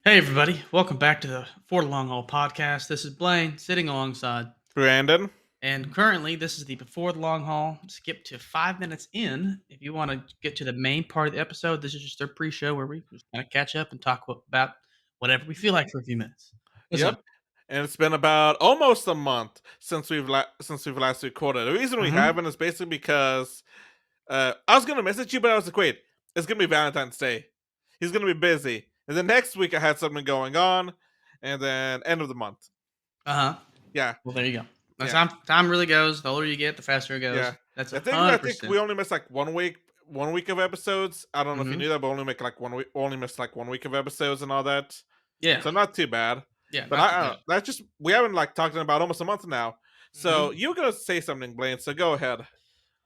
Hey, everybody. Welcome back to the For the Long Haul podcast. This is Blaine sitting alongside, Brandon. and currently, this is the Before the Long Haul. Skip to 5 minutes in. If you want to get to the main part of the episode, this is just our pre show where we just kind of catch up and talk about whatever we feel like for a few minutes. What's up? Yep. And it's been about almost a month since we've last recorded. The reason we Mm-hmm. haven't is basically because I was gonna message you, but I was like, wait, it's gonna be Valentine's Day. He's gonna be busy. And then next week I had something going on, and then end of the month. Uh huh. Yeah, Well, there you go. That's yeah, time really goes. The older you get, the faster it yeah. goes. That's I a think I hundred think percent. we only missed like 1 week of episodes. I don't know if you Mm-hmm. knew that, but only make like 1 week, only missed like 1 week of episodes and all that. Yeah. So not too bad. Yeah. But Not too bad. that's just we haven't like talked in about almost a month now. So Mm-hmm. you were gonna say something, Blaine. So go ahead.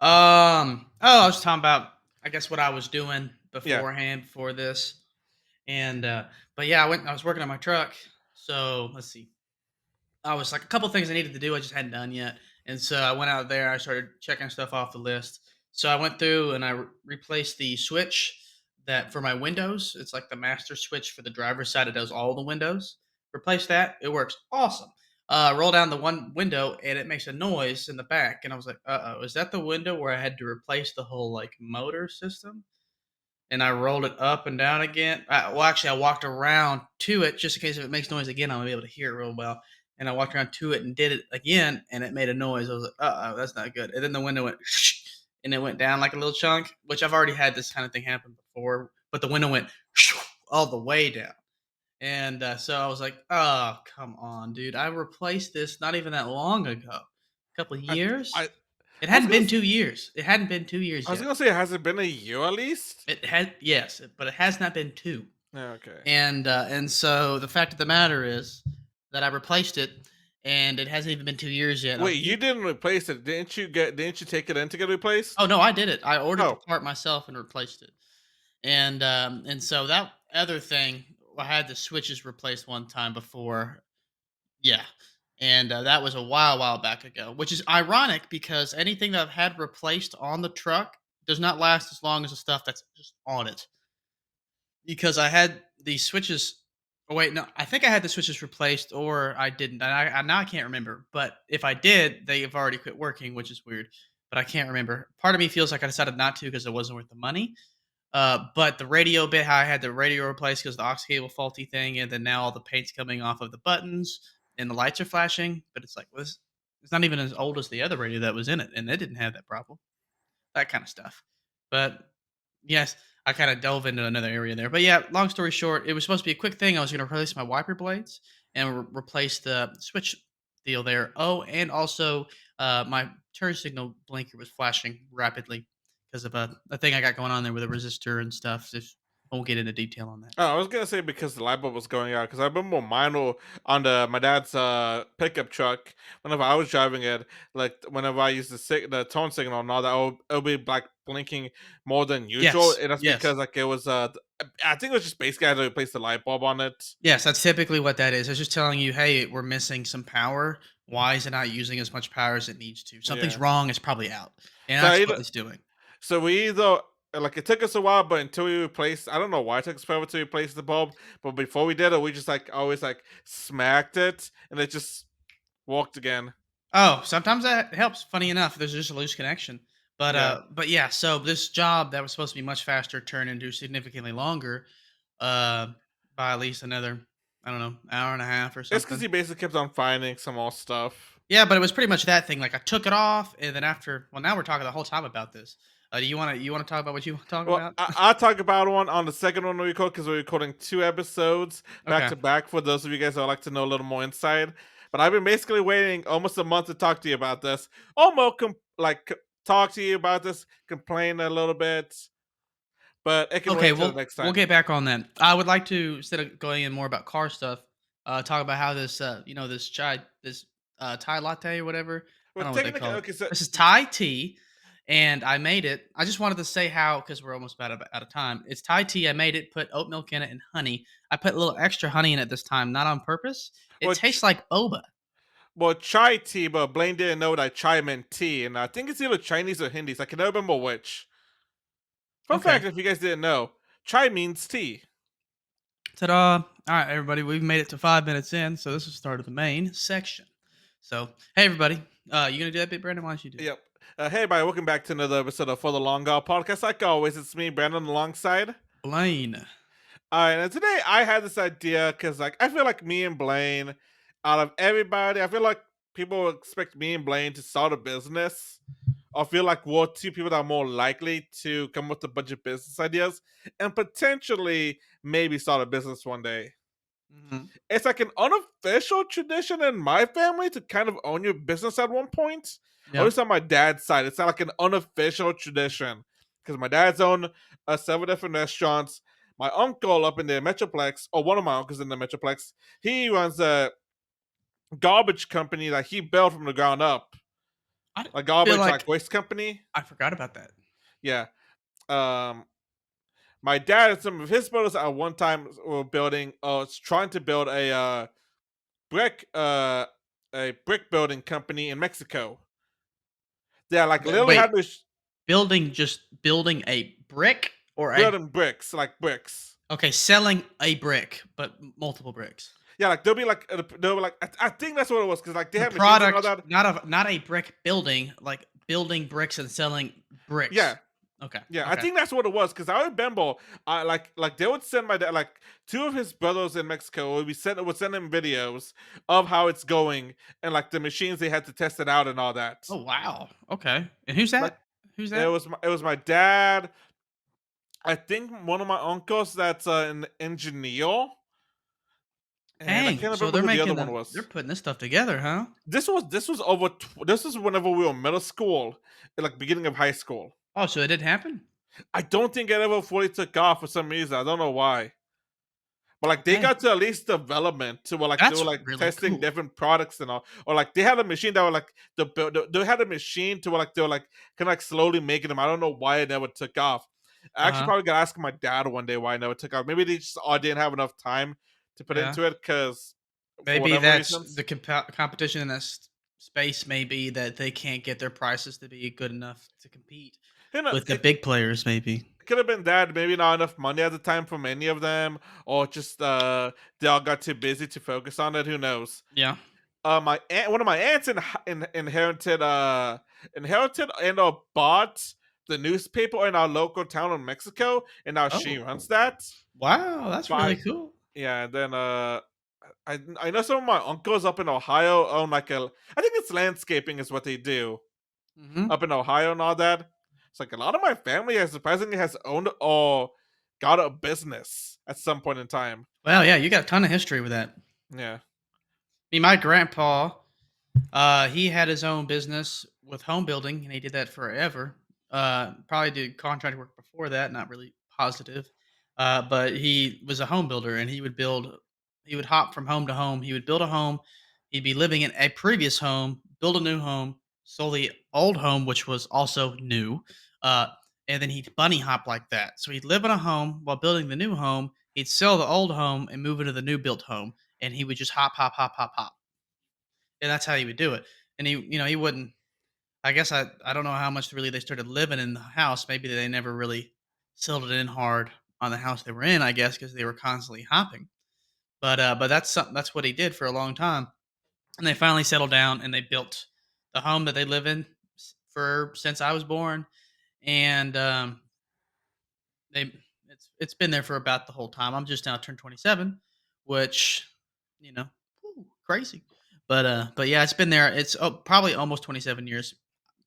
Oh, I was talking about, I guess, what I was doing Yeah. beforehand before this. And but yeah, I was working on my truck. So let's see. I was like a couple things I needed to do I just hadn't done yet. And so I went out there, I started checking stuff off the list. So I went through and I replaced the switch that for my windows. It's like the master switch for the driver's side. It does all the windows. Replace that. It works awesome. Roll down the one window and it makes a noise in the back. And I was like, uh oh, is that the window where I had to replace the whole like motor system? And I rolled it up and down again. Well, actually, I walked around to it just in case if it makes noise again, I'll be able to hear it real well. And I walked around to it and did it again, and it made a noise. I was like, oh, that's not good. And then the window went, and it went down like a little chunk, which I've already had this kind of thing happen before. But the window went all the way down. And so I was like, oh, come on, dude. I replaced this not even that long ago, a couple of I years. I It I was hadn't gonna been s- 2 years. It hadn't been 2 years I was yet. gonna say, has it been a year at least? It had, yes, but it has not been two. Yeah, okay. And so the fact of the matter is that I replaced it, and it hasn't even been 2 years yet. Wait, you didn't replace it? Didn't you take it in to get replaced? Oh no, I did it. I ordered the Oh, part myself and replaced it. And so that other thing, I had the switches replaced one time before. Yeah. And that was a while back ago, which is ironic because anything that I've had replaced on the truck does not last as long as the stuff that's just on it. Because I had the switches. Oh wait, no, I think I had the switches replaced, or I didn't. And I now I can't remember. But if I did, they have already quit working, which is weird. But I can't remember. Part of me feels like I decided not to because it wasn't worth the money. But the radio bit, how I had the radio replaced because the aux cable faulty thing, and then now all the paint's coming off of the buttons and the lights are flashing. But it's like, well, it's not even as old as the other radio that was in it, and it didn't have that problem. That kind of stuff. But yes, I kind of delve into another area there. But yeah, long story short, it was supposed to be a quick thing. I was going to replace my wiper blades and replace the switch deal there. Oh, and also my turn signal blinker was flashing rapidly because of a thing I got going on there with a resistor and stuff. Just I won't get into detail on that. oh, I was gonna say because the light bulb was going out. Because I remember mine on the my dad's pickup truck. Whenever I was driving it, like whenever I used the tone signal and all that, it'll be like blinking more than usual. Yes, And that's yes, because like it was I think it was just basically I had to replace the light bulb on it. yes. That's typically what that is. It's just telling you, hey, we're missing some power. Why is it not using as much power as it needs to? Something's Yeah. wrong. It's probably out, and So that's what either it's doing. so we either like it took us a while, but until we replaced, I don't know why it took us forever to replace the bulb. But before we did it, we just like always like smacked it, and it just worked again. Oh, sometimes that helps. Funny enough, there's just a loose connection. Yeah. But yeah. So this job that was supposed to be much faster turned into significantly longer, uh, by at least another, I don't know, hour and a half or It's because something. he basically kept on finding some more stuff. Yeah, but it was pretty much that thing. Like I took it off, and then after, well, now we're talking the whole time about this. Do you want to talk about what you want to talk Well, about? I'll talk about one on the second one we record because we're recording two episodes back Okay. to back for those of you guys that would like to know a little more insight. But I've been basically waiting almost a month to talk to you about this. Almost talk to you about this, complain a little bit, but it can Okay, wait till the we'll next we'll time. get back on that. I would like to, instead of going in more about car stuff, talk about how this this Thai latte or whatever. I Well, don't know what they technically, call it. okay, so This is Thai tea, and I made it. I just wanted to say how, because we're almost about out of time. It's Thai tea. I made it. Put oat milk in it and honey. I put a little extra honey in it this time, not on purpose. It well, tastes like boba. chai tea, but Blaine didn't know that chai meant tea, and I think it's either Chinese or Hindi. So I can never remember which. Fun Okay. fact, if you guys didn't know, chai means tea. Ta-da! All right, everybody, we've made it to 5 minutes in, so this is the start of the main section. So, hey, everybody, you gonna do that bit, Brandon? Why don't you do it? Yep. Hey, everybody, welcome back to another episode of For the Long Haul podcast. Like always, it's me, Brandon, alongside. Blaine. All right, and today I had this idea because, like, I feel like me and Blaine, out of everybody, I feel like people expect me and Blaine to start a business. I feel like we're two people that are more likely to come with a bunch of business ideas and potentially maybe start a business one day. Mhm. It's like an unofficial tradition in my family to kind of own your business at one point. At Yeah. least on my dad's side, it's not like an unofficial tradition because my dad's owned several different restaurants. My uncle up in the Metroplex, or one of my uncles in the Metroplex, he runs a garbage company that he built from the ground up, I a feel garbage like like waste company. I forgot about that. Yeah. Um, my dad and some of his brothers at one time were building, trying to build brick, uh, a brick building company in Mexico. Yeah, like literally Wait, had this building a brick or a building bricks, like bricks. okay, selling a brick, but multiple bricks. Yeah, like they'll be like I think that's what it was because like they The had machines and all product, that. not a brick building, like building bricks and selling bricks. Yeah, Okay, yeah, I okay. think that's what it was because I remember, I like they would send my dad like two of his brothers in Mexico would send him videos of how it's going and like the machines they had to test it out and all that. Oh wow. Okay. And who's Like that? Who's that? it was my dad. I think one of my uncles that's an engineer, and I Dang. can't So remember they're who the other making one they're was. putting this stuff together, huh? This was whenever we were middle school, like beginning of high school. Oh, so it did happen? I don't think it ever fully took off for some reason. I don't know why. But like they Okay. got to at least development to where like they were That's like really testing cool. different products and all, or like they had a machine that were like they had a machine to where like they were like kind of like slowly making them. I don't know why it never took off. I actually Uh-huh. probably gotta ask my dad one day why it never took off. Maybe they just all didn't have enough time to put Yeah. into it because for Maybe whatever that's reasons. the competition in this space may be that they can't get their prices to be good enough to compete You know, with the big players, maybe. it could have been that maybe not enough money at the time for many of them, or just they all got too busy to focus on it. Who knows? Yeah. My aunt, one of my aunts inherited and bought the newspaper in our local town in Mexico, and now she Oh. runs that. Wow, that's But really cool. yeah, then I know some of my uncles up in Ohio own like a I think it's landscaping is what they do Mhm. up in Ohio and all that. It's like a lot of my family has surprisingly has owned or got a business at some point in time. Well, yeah, you got a ton of history with that. Yeah. I mean, my grandpa, he had his own business with home building, and he did that forever. Probably did contract work before that, not really positive. But he was a home builder, and he would hop from home to home. He would build a home. He'd be living in a previous home, build a new home, sell the old home, which was also new. Uh, and then he'd bunny hop like that. So he'd live in a home while building the new home. He'd sell the old home and move into the new built home, and he would just hop, hop, hop, hop, hop, and that's how he would do it. And he wouldn't. I guess I don't know how much really they started living in the house. Maybe they never really settled it in hard on the house they were in. I guess because they were constantly hopping. But that's something that's what he did for a long time. And they finally settled down and they built the home that they live in for since I was born. And they it's been there for about the whole time. I'm just now turned 27, which crazy. But yeah, it's been there. It's probably almost 27 years.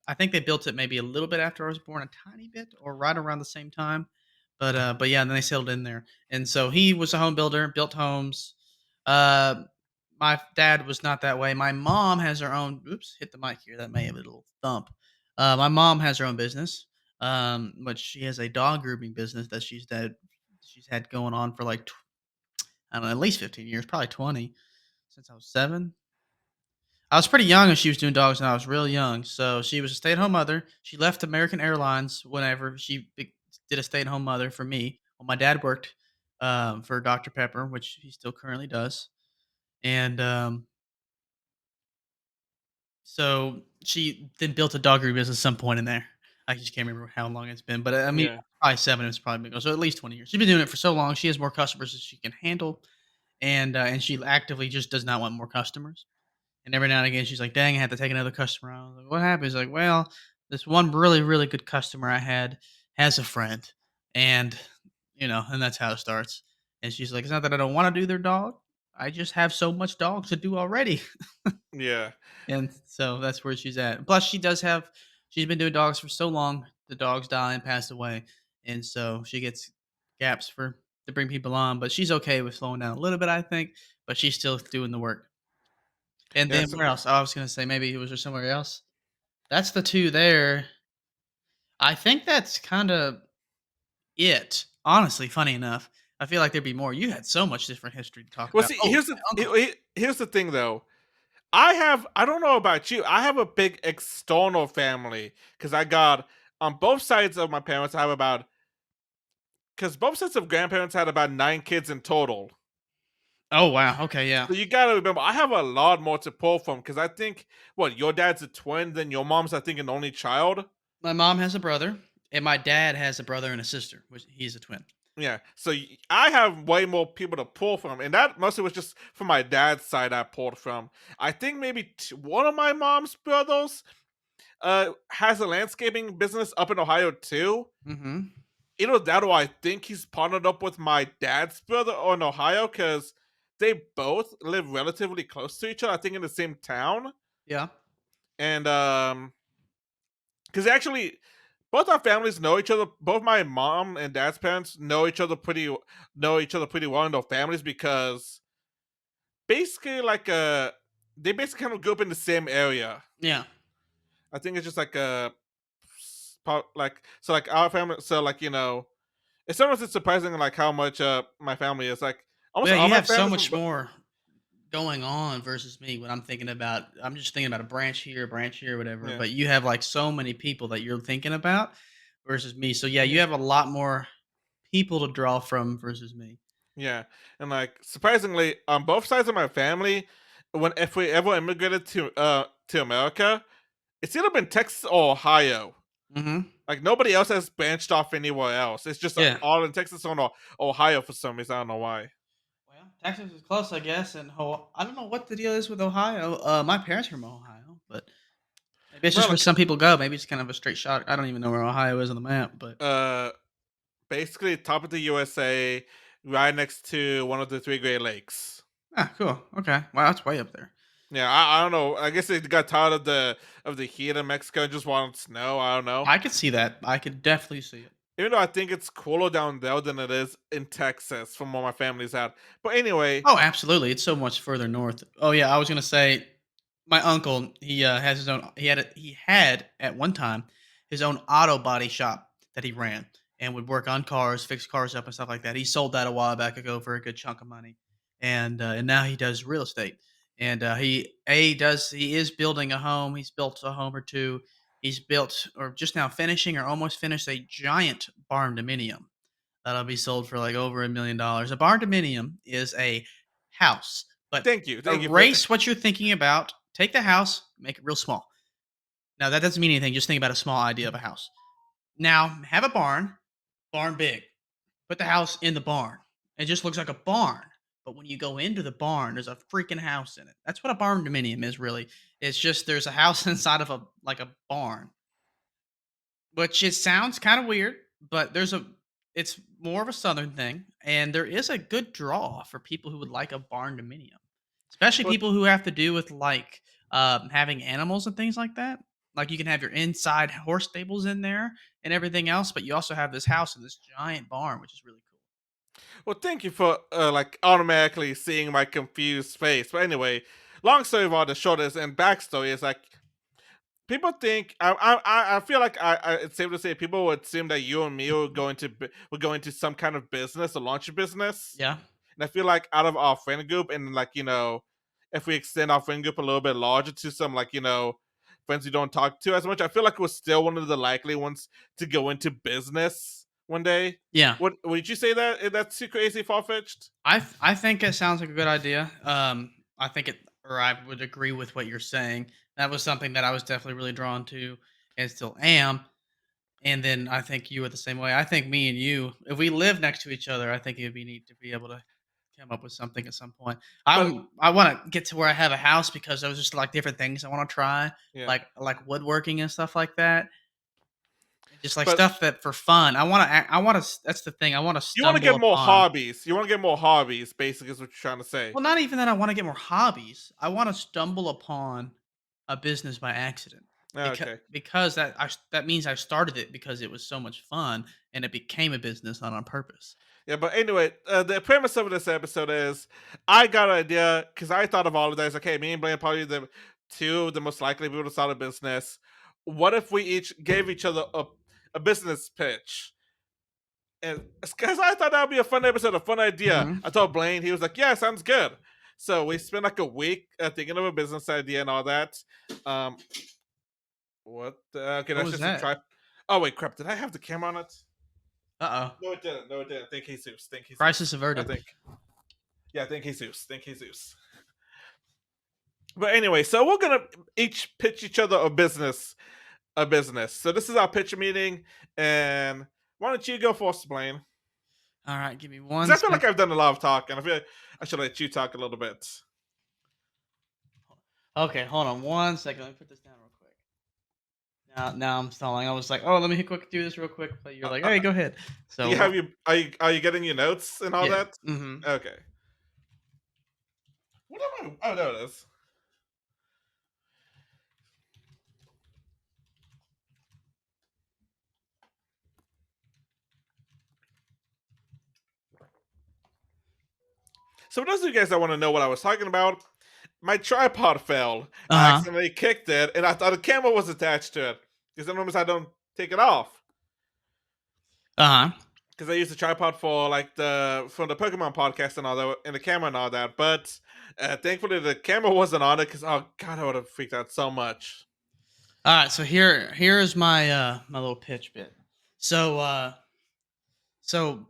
I think they built it maybe a little bit after I was born, a tiny bit, or right around the same time. But yeah, and then they settled in there. And so he was a home builder, built homes. Uh, my dad was not that way. My mom has her own. Oops, hit the mic here. That may have a little thump. My mom has her own business, which she has a dog grooming business that she's had going on for like I don't know, at least 15 years, probably 20 since I was 7. I was pretty young when she was doing dogs, and I was real young. So she was a stay-at-home mother. She left American Airlines whenever did a stay-at-home mother for me. Well, my dad worked for Dr. Pepper, which he still currently does, and so she then built a doggery business at some point in there. I just can't remember how long it's been, but I mean, Yeah. probably 7. It's probably been so at least 20 years. She's been doing it for so long. She has more customers than she can handle, and she actively just does not want more customers. And every now and again, she's like, "Dang, I had to take another customer on." I was like, "What happened?" He's like, "Well, this one really, really good customer I had has a friend, and and that's how it starts." And she's like, "It's not that I don't want to do their dog. I just have so much dogs to do already." Yeah. And so that's where she's at. Plus, she's been doing dogs for so long. The dogs die and pass away, and so she gets gaps for to bring people on. But she's okay with slowing down a little bit, I think. But she's still doing the work. And Yeah. then where else? I was gonna say maybe it was there somewhere else. That's the 2 there. I think that's kinda it. Honestly, funny enough, I feel like there'd be more. You had so much different history to talk Well, about. see, Oh, my uncle. here's the thing though. I don't know about you. I have a big external family because I got on both sides of my parents. I have about because both sets of grandparents had about 9 kids in total. Oh, wow. Okay, yeah. So you gotta remember, I have a lot more to pull from because I think what your dad's a twin, then your mom's I think an only child. My mom has a brother, and my dad has a brother and a sister, which he's a twin. Yeah, so I have way more people to pull from, and that mostly was just from my dad's side. I pulled from. I think maybe one of my mom's brothers has a landscaping business up in Ohio too. Mhm. Either that or I think he's partnered up with my dad's brother in Ohio because they both live relatively close to each other. I think in the same town, Yeah. and because actually both our families know each other. Both my mom and dad's parents know each other pretty well in their families because basically they basically kind of grew up in the same area. Yeah. I think it's just like a like so like our family so like it's sometimes it's surprising like how much my family is like almost Well, yeah, all you my have so families much more going on versus me when I'm just thinking about a branch here, whatever. yeah. But you have like so many people that you're thinking about versus me. So yeah, you Mhm. have a lot more people to draw from versus me. Yeah, and like surprisingly on both sides of my family when if we ever immigrated to America it's either been Texas or Ohio. Hmm. Like nobody else has branched off anywhere else. It's just Yeah. all in Texas or no, Ohio for some reason. I don't know why. Well, Texas is close, I guess, and I don't know what the deal is with Ohio. My parents are from Ohio, but maybe it's just Well, where like some people go. Maybe it's kind of a straight shot. I don't even know where Ohio is on the map, but uh, basically top of the USA, right next to one of the three Great Lakes. cool. Okay, wow, that's way up there. Yeah, I don't know. I guess they got tired of the heat in Mexico and just wanted snow. I don't know. I could see that. I could definitely see it. Even though I think it's cooler down there than it is in Texas, from where my family's at. But anyway, Oh, absolutely. It's so much further north. Oh yeah, I was gonna say my uncle, has his own he had at one time his own auto body shop that he ran and would work on cars, fix cars up and stuff like that. He sold that a while back ago for a good chunk of money. And now he does real estate. And he is building a home. He's built a home or two. He's built or just now finishing or almost finished a giant barn dominium that'll be sold for like over $1 million. A barn dominium is a house, but thank you for erase what you're thinking about. Take the house, make it real small. Now that doesn't mean anything. Just think about a small idea of a house. Now have a barn big. Put the house in the barn. It just looks like a barn. But when you go into the barn, there's a freaking house in it. That's what a barn dominium is really. It's just there's a house inside of a barn. Which it sounds kind of weird, but it's more of a southern thing, and there is a good draw for people who would like a barn dominium, especially but people who have to do with like having animals and things like that. Like you can have your inside horse stables in there and everything else, but you also have this house and this giant barn, which is really cool. well, thank you for like automatically seeing my confused face. But anyway, long story about the short is and backstory is like people think I feel like it's safe to say people would assume that you and me were going to some kind of business or launch a business, Yeah, and I feel like out of our friend group and like if we extend our friend group a little bit larger to some like friends we don't talk to as much, I feel like we're still one of the likely ones to go into business one day. yeah. What would you say that that's too crazy far fetched? I think it sounds like a good idea. I think it, or I would agree with what you're saying. That was something that I was definitely really drawn to, and still am. And then I think you were the same way. I think me and you, if we live next to each other, I think it would be neat to be able to come up with something at some point. But I want to get to where I have a house because those just like different things I want to try, yeah, like woodworking and stuff like that, and just like but stuff that for fun. I want to. That's the thing. I want to you want to stumble get more upon. hobbies. You want to get more hobbies. Basically, is what you're trying to say. Well, not even that. I want to get more hobbies. I want to stumble upon a business by accident Okay. because that means I started it because it was so much fun and it became a business not on purpose. Yeah, but anyway, the premise of this episode is I got an idea because I thought of all of this. Okay, me and Blaine are probably the two of the most likely people to start a business. What if we each gave each other a business pitch? And because I thought that would be a fun episode, a fun idea. Mhm. I told Blaine, he was like, "Yeah, sounds good." So we spent like a week thinking of a business idea and all that. Um, okay, What that's was just a that? try. Oh wait, crap! Did I have the camera on it? Uh oh. No, it didn't. No, it didn't. Thank Jesus. Thank Jesus. Crisis I averted. think. Yeah, thank Jesus. Thank Jesus. But anyway, so we're gonna each pitch each other a business. So this is our pitch meeting, and why don't you go first, Blaine? All right, give me Because one I feel like sec. I've done a lot of talking. I feel like I should let you talk a little bit. Okay, hold on one second. Let me put this down real quick. Now I'm stalling. I was like, oh, let me do this real quick. But you're Uh, like, uh, hey, go ahead. do So you have you are you getting your notes and all yeah. that? Mm-hmm. Okay. What am I? Oh, there it is. So for those of you guys that want to know what I was talking about, my tripod fell. I Uh huh. accidentally kicked it, and I thought a camera was attached to it. Because sometimes I don't take it off. Uh huh. Because I use the tripod for like the Pokemon podcast and all that, and the camera and all that. But thankfully the camera wasn't on it because oh god, I would have freaked out so much. All right. So here's my my little pitch bit. So so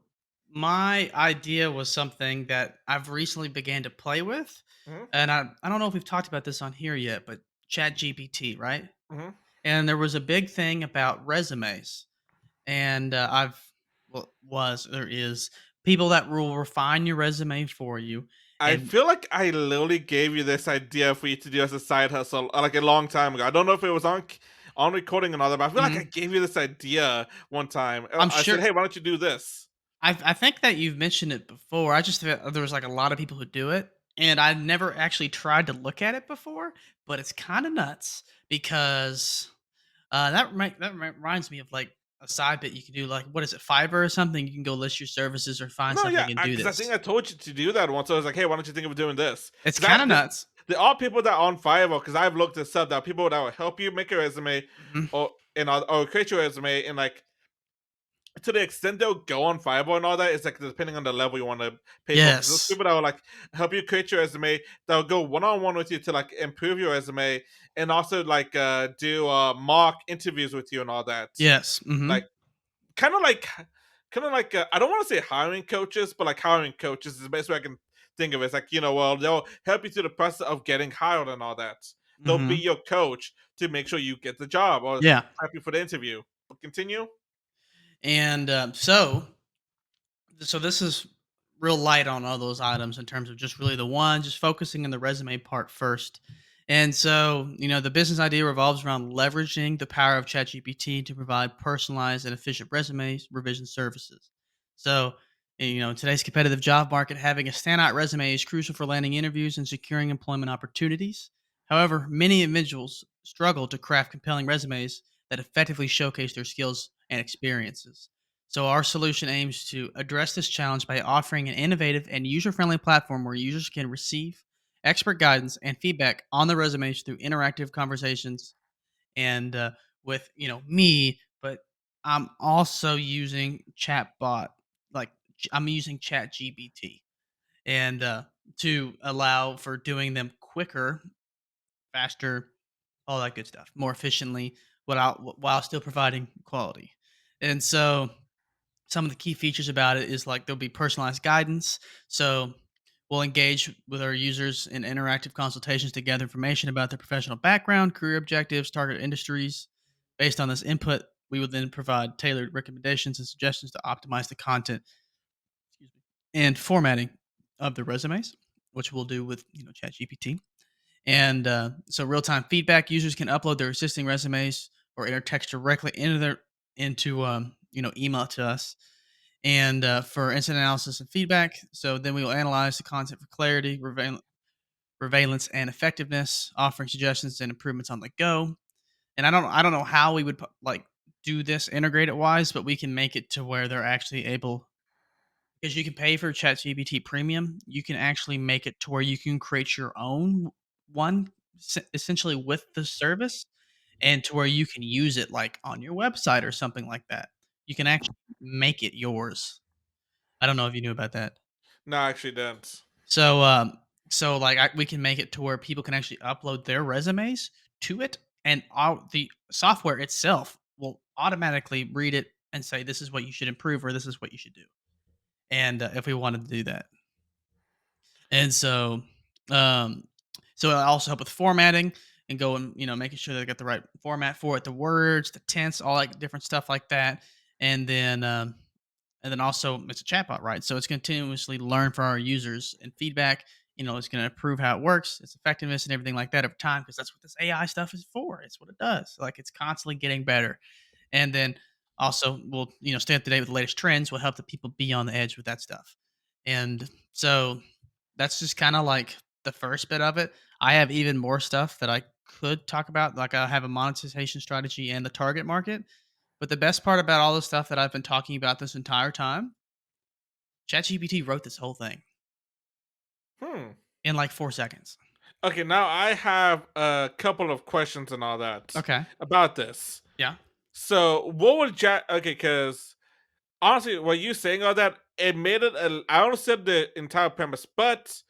my idea was something that I've recently began to play with, Hmm. and I don't know if we've talked about this on here yet, but Chat GPT, right? Hmm. And there was a big thing about resumes, and there is people that will refine your resume for you, I and feel like I literally gave you this idea for you to do as a side hustle like a long time ago. I don't know if it was on recording or not, but I feel like I mhm, gave you this idea one time. I'm I said, sure "Hey, why don't you do this?" I think that you've mentioned it before. I just feel there was like a lot of people who do it, and I never actually tried to look at it before, but it's kind of nuts because reminds me of like a side bit you can do. Like, what is it, Fiverr or something? You can go list your services or find No, yeah, something and do because I think this. I told you to do that once. I was like, "Hey, why don't you think of doing this?" It's Because kind of nuts. there are people that are on Fiverr. Because I've looked this up. There are people that will help you make a resume Mhm. or create your resume, and like to the extent they'll go on Fiverr and all that, it's like depending on the level you want to pay for. Because those Yes. people that will like help you create your resume, they'll go one on one with you to like improve your resume, and also like do mock interviews with you and all that. Yes. Hmm. Like kind of like kind of like I don't want to say hiring coaches, but like hiring coaches is the best way I can think of it. It's like well they'll help you through the process of getting hired and all that. They'll be Hmm. your coach to make sure you get the job or Yeah. prep you for the interview. But continue. And so this is real light on all those items in terms of just really the one, just focusing on the resume part first. And so, the business idea revolves around leveraging the power of ChatGPT to provide personalized and efficient resumes revision services. So, in today's competitive job market, having a standout resume is crucial for landing interviews and securing employment opportunities. However, many individuals struggle to craft compelling resumes that effectively showcase their skills and experiences. So, our solution aims to address this challenge by offering an innovative and user friendly platform where users can receive expert guidance and feedback on the resumes through interactive conversations and with me, but I'm also using chatbot, like I'm using Chat GPT, and to allow for doing them quicker, faster, all that good stuff, more efficiently, while still providing quality. And so some of the key features about it is like there'll be personalized guidance. So we'll engage with our users in interactive consultations to gather information about their professional background, career objectives, target industries. Based on this input, We would then provide tailored recommendations and suggestions to optimize the content, excuse me, and formatting of the resumes, which we'll do with ChatGPT. And so real time feedback, users can upload their existing resumes or enter text directly into email to us. And for instant analysis and feedback, so then we will analyze the content for clarity, prevalence, and effectiveness, offering suggestions and improvements on the go. And I don't know how we would do this integrated wise, but we can make it to where they're actually able, because you can pay for ChatGPT Premium. You can actually make it to where you can create your own one, essentially with the service, and to where you can use it like on your website or something like that. You can actually make it yours. I don't know if you knew about that. No, I actually didn't. So, we can make it to where people can actually upload their resumes to it, and all the software itself will automatically read it and say, "This is what you should improve," or "This is what you should do." And if we wanted to do that, and um, so it also help with formatting and going, making sure they got the right format for it, the words, the tense, all like different stuff like that, and then also it's a chatbot, right? So it's continuously learn from our users and feedback. It's going to improve how it works, its effectiveness, and everything like that over time, because that's what this AI stuff is for. It's what it does. Like it's constantly getting better, and then also we'll stay up to date with the latest trends. Will help the people be on the edge with that stuff, and so that's just kind of like the first bit of it. I have even more stuff that I could talk about. Like I have a monetization strategy and the target market. But the best part about all the stuff that I've been talking about this entire time, ChatGPT wrote this whole thing Hmm. in like 4 seconds. Okay, now I have a couple of questions and all that Okay. about this. Yeah. So, what would Jack? Okay, because honestly, what you saying all that, it made it. I understood the entire premise, but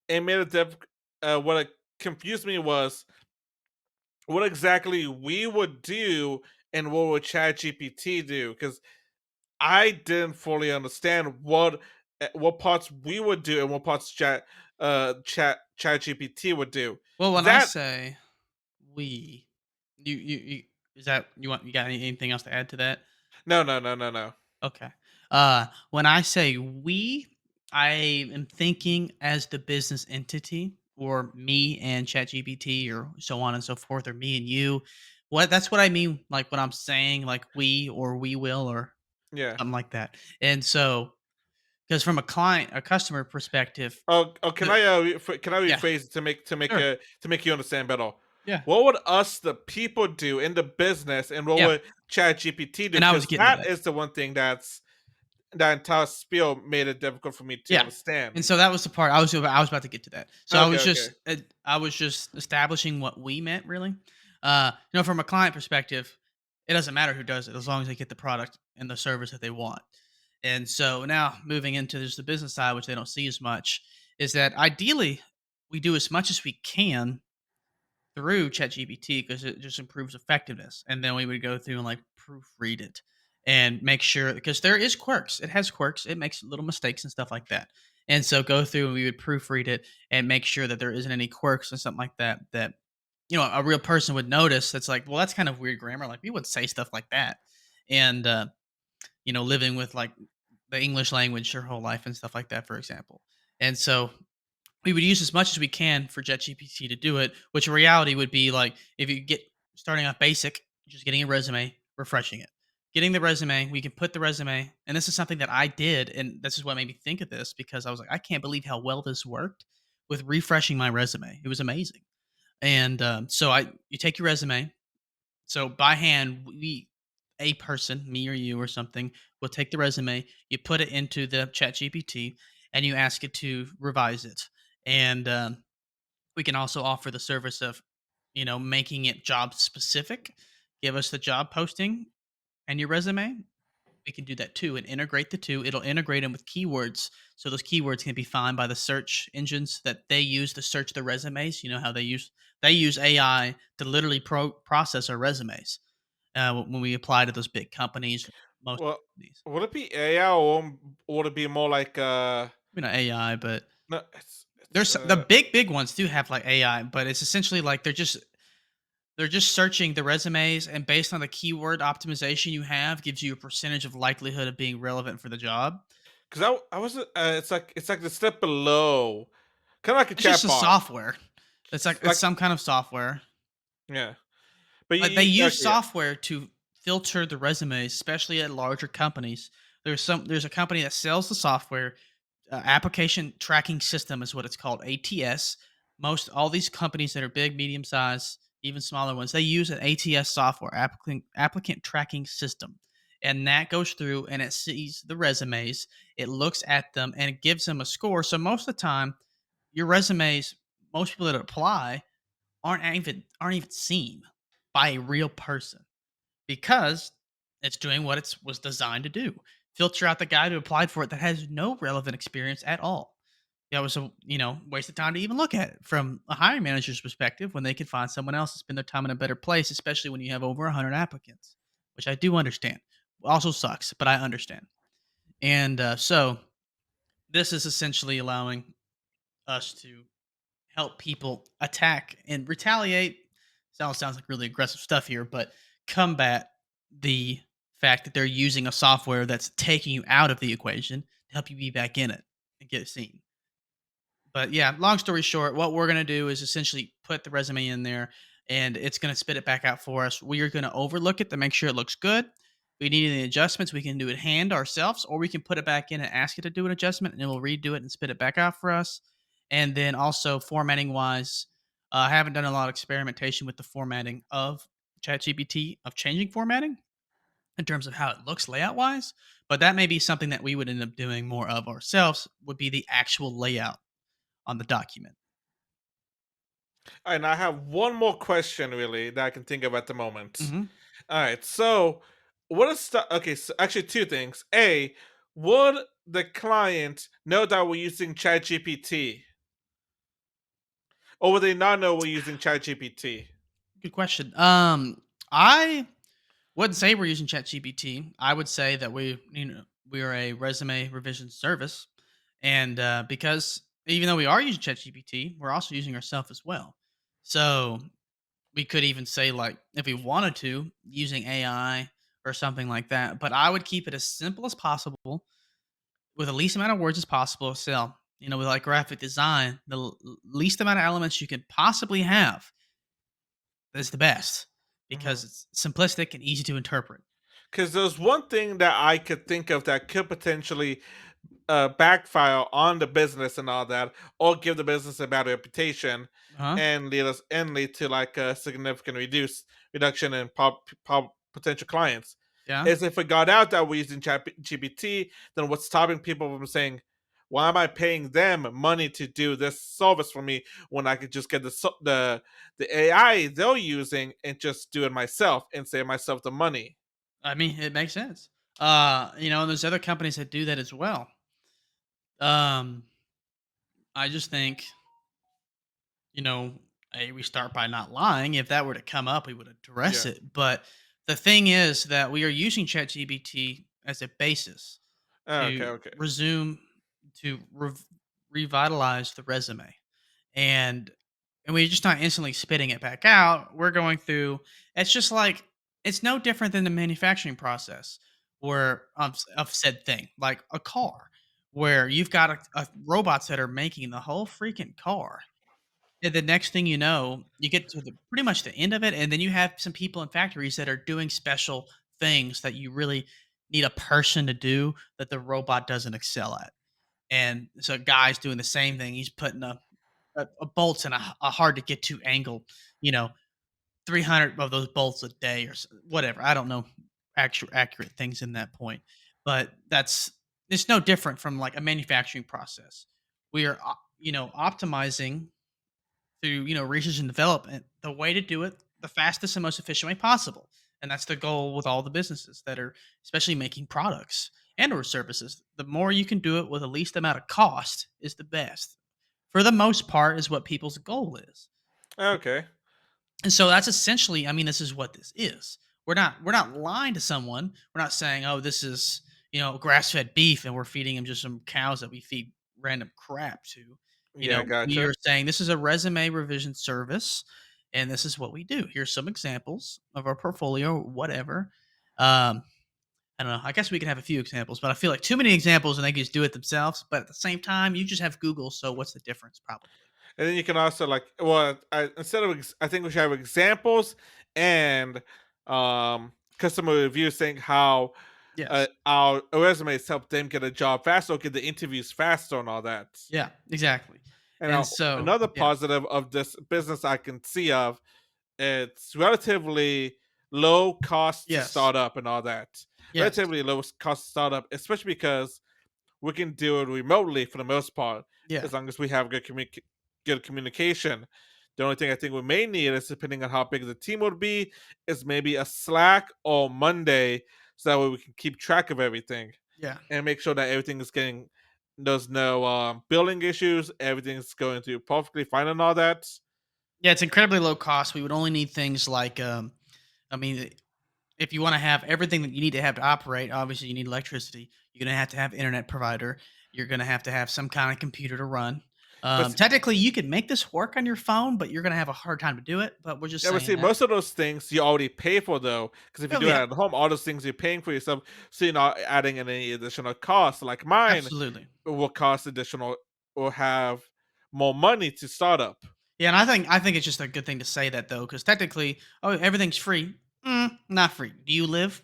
it made it what it confused me was what exactly we would do and what would ChatGPT do? Because I didn't fully understand what parts we would do and what parts ChatGPT would do. Well, Is when I that say we, you is that you got anything else to add to that? no, no, no, no, no. Okay. When I say we, I am thinking as the business entity, or me and ChatGPT, or so on and so forth, or me and you. That's what I mean, like when I'm saying like we or we will or Yeah. something like that. And so, because from a customer perspective, Can the I can I yeah, rephrase it sure, to make you understand better? yeah, What would us the people do in the business, and what yeah. would ChatGPT do? And I was Because getting to that that. is the one thing that entire spiel made it difficult for me to Yeah. understand. And so that was the part I was about to get to that. So Okay, okay, I was just establishing what we meant really. From a client perspective, it doesn't matter who does it as long as they get the product and the service that they want. And so now moving into just the business side, which they don't see as much, is that ideally we do as much as we can through ChatGPT because it just improves effectiveness. And then we would go through and like proofread it and make sure, because there is quirks. It has quirks. It makes little mistakes and stuff like that. And so go through and we would proofread it and make sure that there isn't any quirks or something like that that a real person would notice. That's like, well, that's kind of weird grammar. Like we would say stuff like that. And living with like the English language your whole life and stuff like that, for example. And so we would use as much as we can for ChatGPT to do it, which in reality would be like if you get starting off basic, just getting a resume, refreshing it. Getting the resume, we can put the resume, and this is something that I did, and this is what made me think of this because I was like, I can't believe how well this worked with refreshing my resume. It was amazing. And so you take your resume, so by hand, a person, me or you or something, will take the resume, you put it into the Chat GPT, and you ask it to revise it. And we can also offer the service of, making it job specific. Give us the job posting and your resume. We can do that too and integrate the two. It'll integrate them with keywords. So those keywords can be found by the search engines that they use to search the resumes. You know how they use AI to literally process our resumes when we apply to those big companies, most well, companies. would it be AI, or would it be more like Maybe not AI, but no, it's there's the big ones do have like AI, but it's essentially like They're just searching the resumes, and based on the keyword optimization you have, gives you a percentage of likelihood of being relevant for the job. Because I wasn't. It's like the step below, kind of like a It's just a chatbot. software. It's Like some kind of software. yeah, but They you use okay, yeah. software to filter the resumes, especially at larger companies. There's a company that sells the software. Application tracking system is what it's called, ATS. Most all these companies that are big, medium size, even smaller ones, they use an ATS software, applicant tracking system. And that goes through and it sees the resumes, it looks at them and it gives them a score. So most of the time, your resumes, most people that apply aren't even seen by a real person because it's doing what it was designed to do. Filter out the guy who applied for it that has no relevant experience at all. That was a waste of time to even look at it from a hiring manager's perspective when they could find someone else to spend their time in a better place, especially when you have over 100 applicants, which I do understand. Also sucks, but I understand. And so this is essentially allowing us to help people attack and retaliate. Sounds like really aggressive stuff here, but combat the fact that they're using a software that's taking you out of the equation to help you be back in it and get seen. But yeah, long story short, what we're going to do is essentially put the resume in there and it's going to spit it back out for us. We are going to overlook it to make sure it looks good. If we need any adjustments, we can do it hand ourselves, or we can put it back in and ask it to do an adjustment and it will redo it and spit it back out for us. And then also formatting wise, I haven't done a lot of experimentation with the formatting of ChatGPT of changing formatting in terms of how it looks layout wise, but that may be something that we would end up doing more of ourselves would be the actual layout on the document. And I have one more question really that I can think of at the moment. Mhm. All right, so what is okay? So actually, two things. A, would the client know that we're using ChatGPT, or would they not know we're using ChatGPT? Good question. I wouldn't say we're using ChatGPT. I would say that we are a resume revision service, and because even though we are using ChatGPT, we're also using ourselves as well. So we could even say like if we wanted to using AI or something like that. But I would keep it as simple as possible with the least amount of words as possible. So with like graphic design, the least amount of elements you could possibly have is the best because it's simplistic and easy to interpret. Because there's one thing that I could think of that could potentially backfire on the business and all that, or give the business a bad reputation, Huh? and lead to like a significant reduction in potential clients. Yeah. Is if it got out that we're using Chat GPT, then what's stopping people from saying, "Why am I paying them money to do this service for me when I could just get the AI they're using and just do it myself and save myself the money?" I mean, it makes sense. And there's other companies that do that as well. Um, I just think, you know, we start by not lying. If that were to come up, we would address Yeah. it. But the thing is that we are using ChatGPT as a basis Oh, okay. to Okay. resume to revitalize the resume. And we're just not instantly spitting it back out. We're going through. It's just like it's no different than the manufacturing process, where of said thing, like a car, where you've got robots that are making the whole freaking car. And the next thing you know, you get to the pretty much the end of it, and then you have some people in factories that are doing special things that you really need a person to do that the robot doesn't excel at. And so, guy's doing the same thing. He's putting a bolts in a hard to get to angle, you know, 300 of those bolts a day or whatever. I don't know actual accurate things in that point, but it's no different from like a manufacturing process. We are, optimizing through, research and development the way to do it the fastest and most efficient way possible. And that's the goal with all the businesses that are especially making products and or services. The more you can do it with the least amount of cost is the best. For the most part is what people's goal is. Okay. And so that's essentially, I mean, this is what this is. We're not lying to someone. We're not saying, "Oh, this is, grass-fed beef and we're feeding him just some cows that we feed random crap to." Yeah, We gotcha. are saying this is a resume revision service and this is what we do. Here's some examples of our portfolio, whatever. Um, I don't know. I guess we can have a few examples, but I feel like too many examples and they can just do it themselves. But at the same time, you just have Google, so what's the difference? Probably. And then you can also like, well, instead of I think we should have examples and customer reviews saying how Yes. our resumes help them get a job faster, or get the interviews faster, and all that. Yeah. Exactly. And And so, another yeah. positive of this business I can see of, it's relatively low cost to Yes. start up and all that. Yes. Relatively low cost to start up, especially because we can do it remotely for the most part, Yeah. as long as we have good communication. The only thing I think we may need is, depending on how big the team would be, is maybe a Slack or Monday, so that way we can keep track of everything Yeah. and make sure that everything is getting, there's no billing issues, everything's going through perfectly fine and all that. Yeah. It's incredibly low cost. We would only need things like, I mean, if you want to have everything that you need to have to operate, obviously you need electricity. You're going to have internet provider. You're going to have some kind of computer to run. But s- Technically, you could make this work on your phone, but you're going to have a hard time to do it. But we're just yeah, but saying see, that. most of those things you already pay for though, because if you Oh do it yeah, at home, all those things you're paying for yourself, so you're not adding in any additional costs. Like mine absolutely. will cost additional, or have more money to start up. Yeah, and I think it's just a good thing to say that though, because technically, oh, everything's free. Not free. Do you live?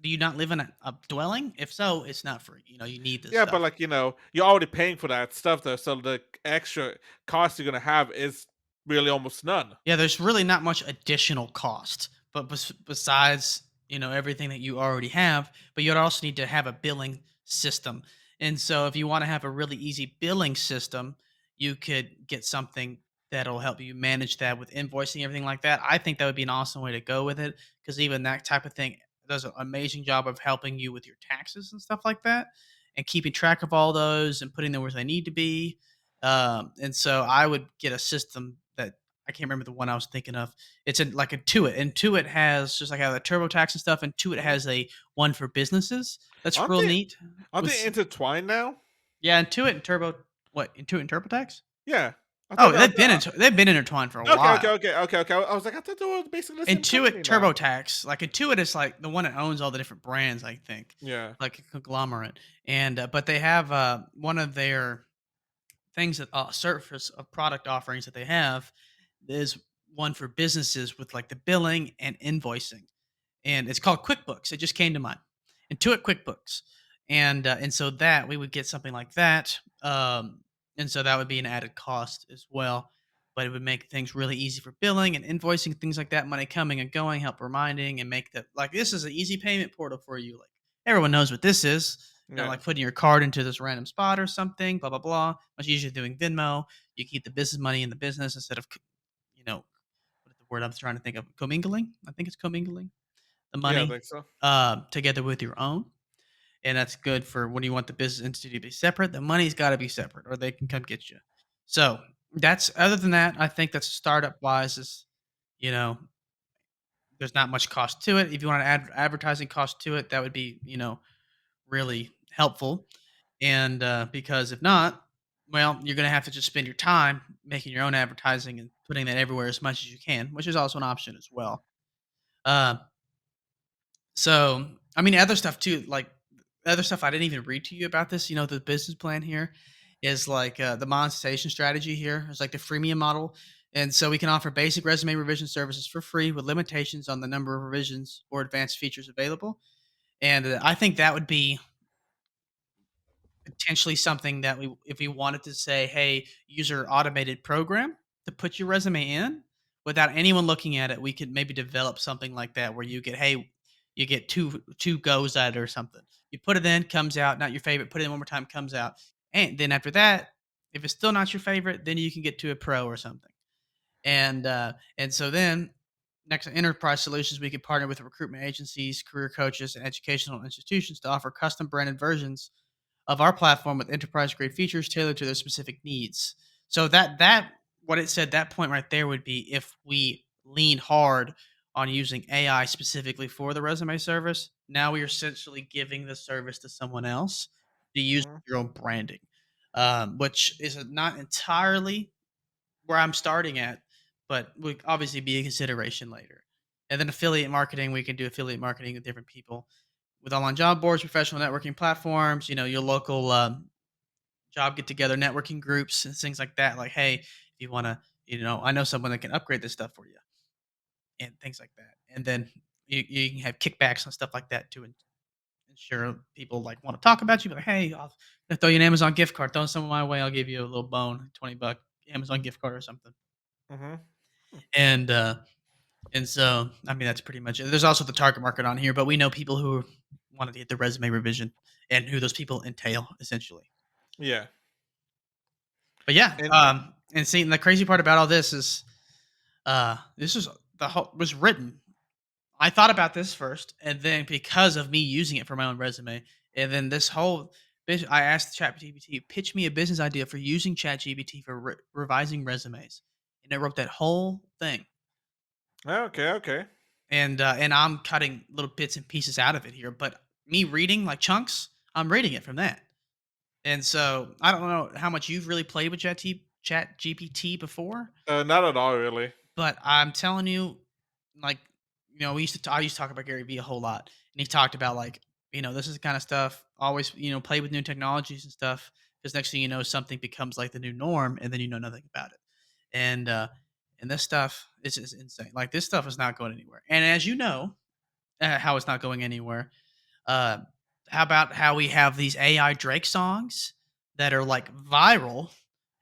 Do you not live in a dwelling? If so, it's not free. You need this Yeah, but stuff. like, you're already paying for that stuff though, so the extra cost you're gonna have is really almost none. Yeah, there's really not much additional cost, but besides everything that you already have, but you'd also need to have a billing system. And so, if you want to have a really easy billing system, you could get something that'll help you manage that with invoicing, everything like that. I think that would be an awesome way to go with it because even that type of thing does an amazing job of helping you with your taxes and stuff like that, and keeping track of all those and putting them where they need to be. And so, I would get a system that I can't remember the one I was thinking of. It's in like Intuit. Intuit has just like how the TurboTax and stuff. Intuit Mhm. has a one for businesses. That's Aren't real they neat. aren't With they intertwined now? yeah, Intuit and Intuit and TurboTax. Yeah. Oh, they've been intertwined for a while. Okay. I was like, I thought they were basically the same Intuit company now. TurboTax, like Intuit is like the one that owns all the different brands, I think, Yeah. like a conglomerate. And but they have one of their things that surface of product offerings that they have is one for businesses with like the billing and invoicing, and it's called QuickBooks. It just came to mind. Intuit QuickBooks, and so that we would get something like that, and so that would be an added cost as well. But it would make things really easy for billing and invoicing, things like that, money coming and going, help reminding, and make that like this is an easy payment portal for you. Like everyone knows what this is. Yeah. Like putting your card into this random spot or something, blah blah blah. Much easier doing Venmo. You keep the business money in the business instead of you know what is the word I'm trying to think of? Commingling. I think it's commingling the Yeah, I money think so. together with your own. And that's good for when you want the business entity to be separate. The money's got to be separate or they can come get you. So that's other than that, I think that's startup wise is, you know, there's not much cost to it. If you want to add advertising cost to it, that would be, really helpful. And because if not, well, you're going to have to just spend your time making your own advertising and putting that everywhere as much as you can, which is also an option as well. Uh, So, I mean, other stuff too, like other stuff I didn't even read to you about this. The business plan here is like the monetization strategy here is like the freemium model. And so we can offer basic resume revision services for free with limitations on the number of revisions or advanced features available. And I think that would be potentially something that if we wanted to say, hey, use our automated program to put your resume in without anyone looking at it, we could maybe develop something like that where you get two goes at it or something. You put it in, comes out, not your favorite, put it in one more time, comes out. And then after that, if it's still not your favorite, then you can get to a pro or something. And so then next to enterprise solutions, we could partner with recruitment agencies, career coaches, and educational institutions to offer custom branded versions of our platform with enterprise grade features tailored to their specific needs. So that what it said that point right there would be if we lean hard on using AI specifically for the resume service. Now we are essentially giving the service to someone else to use Mhm. your own branding, which is not entirely where I'm starting at. but would obviously be a consideration later. And then affiliate marketing, we can do affiliate marketing with different people with online job boards, professional networking platforms, your local job get together networking groups and things like that. Like, hey, if you want to, I know someone that can upgrade this stuff for you and things like that. And then you can have kickbacks and stuff like that to ensure people like want to talk about you. Like, hey, I'll throw you an Amazon gift card. Throw some my way. I'll give you a little bone, $20 Amazon gift card or something. Mhm. And so I mean that's pretty much it. There's also the target market on here, but we know people who want to get the resume revision and who those people entail essentially. Yeah. But yeah, And and seeing the crazy part about all this is this is the whole was written. I thought about this first, and then because of me using it for my own resume, and then this whole I asked ChatGPT, pitch me a business idea for using ChatGPT for revising resumes, and it wrote that whole thing. okay, okay. And I'm cutting little bits and pieces out of it here, but me reading like chunks, I'm reading it from that. And so I don't know how much you've really played with Chat GPT before, Not at all, really. but I'm telling you, like, I used to talk about Gary Vee a whole lot, and he talked about like, this is the kind of stuff. Always, play with new technologies and stuff, because next thing you know, something becomes like the new norm, and then you know nothing about it. And and this stuff is just insane. Like this stuff is not going anywhere. And as you know, how it's not going anywhere. Uh, how about how we have these AI Drake songs that are like viral?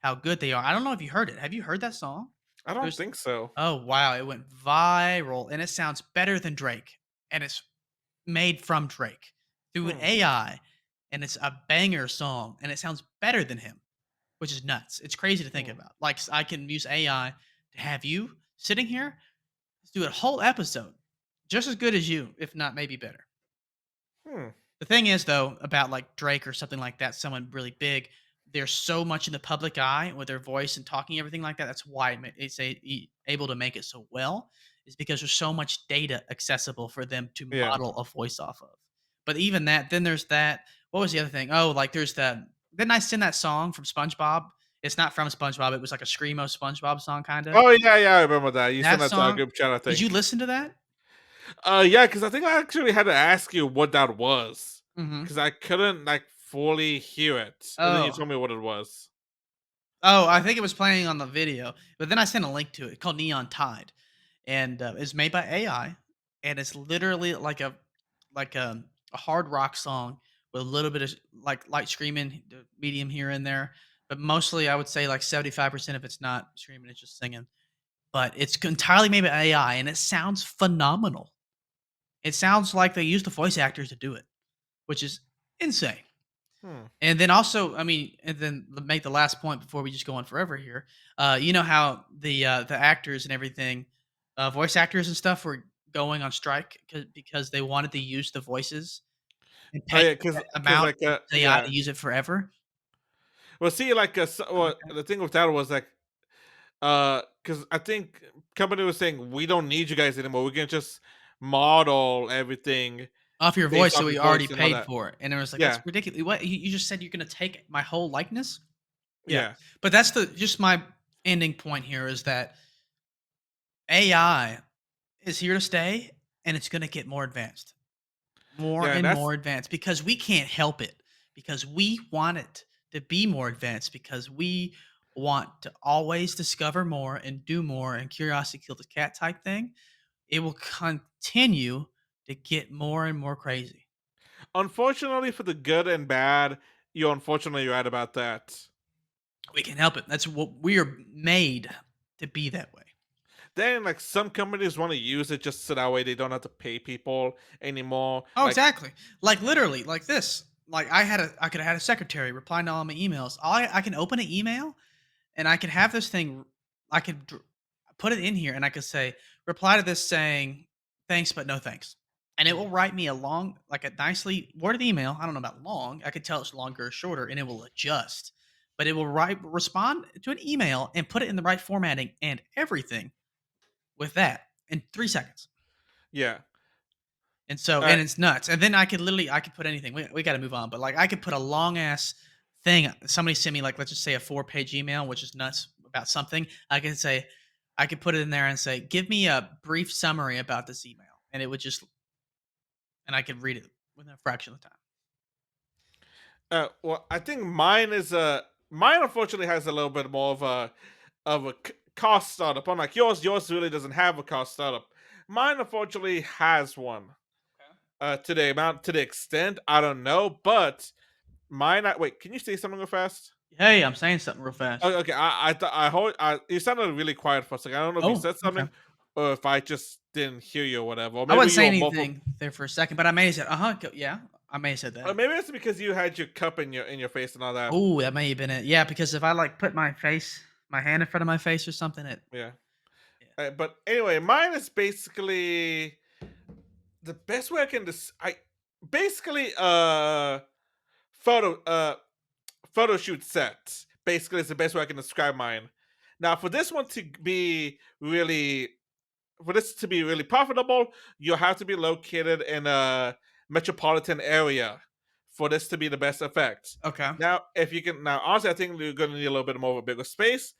How good they are. I don't know if you heard it. Have you heard that song? I don't There's think so. Oh wow, it went viral and it sounds better than Drake. And it's made from Drake through an Hmm. AI and it's a banger song and it sounds better than him, which is nuts. It's crazy to think Hmm. about. Like I can use AI to have you sitting here, let's do a whole episode just as good as you, if not maybe better. Hmm. The thing is, though, about like Drake or something like that, someone really big, they're so much in the public eye with their voice and talking everything like that. That's why able to make it so well, is because there's so much data accessible for them to Yeah. model a voice off of. But even that, then there's that. What was the other thing? Oh, like there's the. Didn't I send that song from SpongeBob? It's not from SpongeBob. It was like a screamo SpongeBob song, kind of. Oh yeah, yeah, I remember that. You sent That that to our song. group chat, I Did you think. listen to that? Yeah, because I think I actually had to ask you what that was, Mm-hmm. because I couldn't like fully hear it, and then you Oh, told me what it was. Oh, I think it was playing on the video, but then I sent a link to it called Neon Tide, and it's made by AI, and it's literally like a hard rock song with a little bit of like light screaming, medium here and there, but mostly I would say like 75% of it's not screaming, it's just singing. But it's entirely made by AI, and it sounds phenomenal. It sounds like they used the voice actors to do it, which is insane. Hmm. And then also, I mean, and then make the last point before we just go on forever here. You know how the actors and everything, voice actors and stuff were going on strike because they wanted to use the voices and Oh pay yeah, that because amount like to AI yeah. to use it forever. Well, see, like well, the thing with that was like because I think company was saying we don't need you guys anymore. We can just model everything Off your based voice, so off we your already voice and all paid that. for it, and it was like that's Yeah, ridiculous. What you just said you're going to take my whole likeness? Yeah, yeah, but that's the just my ending point here is that AI is here to stay, and it's going to get more advanced. More yeah, and and that's more advanced because we can't help it, because we want it to be more advanced, because we want to always discover more and do more and curiosity killed the cat type thing. It will continue to get more and more crazy. unfortunately for the good and bad. You unfortunately right about that. We can help it. That's what we are made to be that way. Then like some companies want to use it just so that way they don't have to pay people anymore. Oh, Like exactly. Like literally, like this. Like I could have had a secretary replying to all my emails. I can open an email and I could have this thing. I could put it in here, and I could say reply to this saying thanks but no thanks, and it hmm, will write me a long, like a nicely worded email. I don't know about long. I could tell it's longer or shorter, and it will adjust. But it will respond to an email and put it in the right formatting and everything with that in 3 seconds. yeah. And so, Uh, and it's nuts. And then I could put anything. We got to move on, but like I could put a long ass thing. Somebody sent me like let's just say a 4-page email, which is nuts about something. I can say, I could put it in there and say, "Give me a brief summary about this email," and it would just and I could read it within a fraction of the time. Well, I think mine unfortunately has a little bit more of a cost startup. Unlike yours really doesn't have a cost startup. Mine unfortunately has one. To the extent I don't know, but mine. Wait, can you say something real fast? Hey, I'm saying something real fast. Okay, I thought I hold. You sounded really quiet for a second. I don't know if you Oh, said okay. something or if I just didn't hear you or whatever. Or I maybe wasn't you saying were muffled. anything there for a second, but I may have said, "Uh-huh, yeah." I may have said Or that. maybe it's because you had your cup in your face and all that. Oh, that may have been it. Yeah, because if I, like, put my hand in front of my face or something, it Yeah. yeah. But anyway, mine is basically the best way I can I basically photo photo shoot set. Basically, is the best way I can describe mine. Now, for this to be really profitable, you have to be located in a metropolitan area for this to be the best effect. Okay. Now, if you can, now honestly, I think you're going to need a little bit more of a bigger space.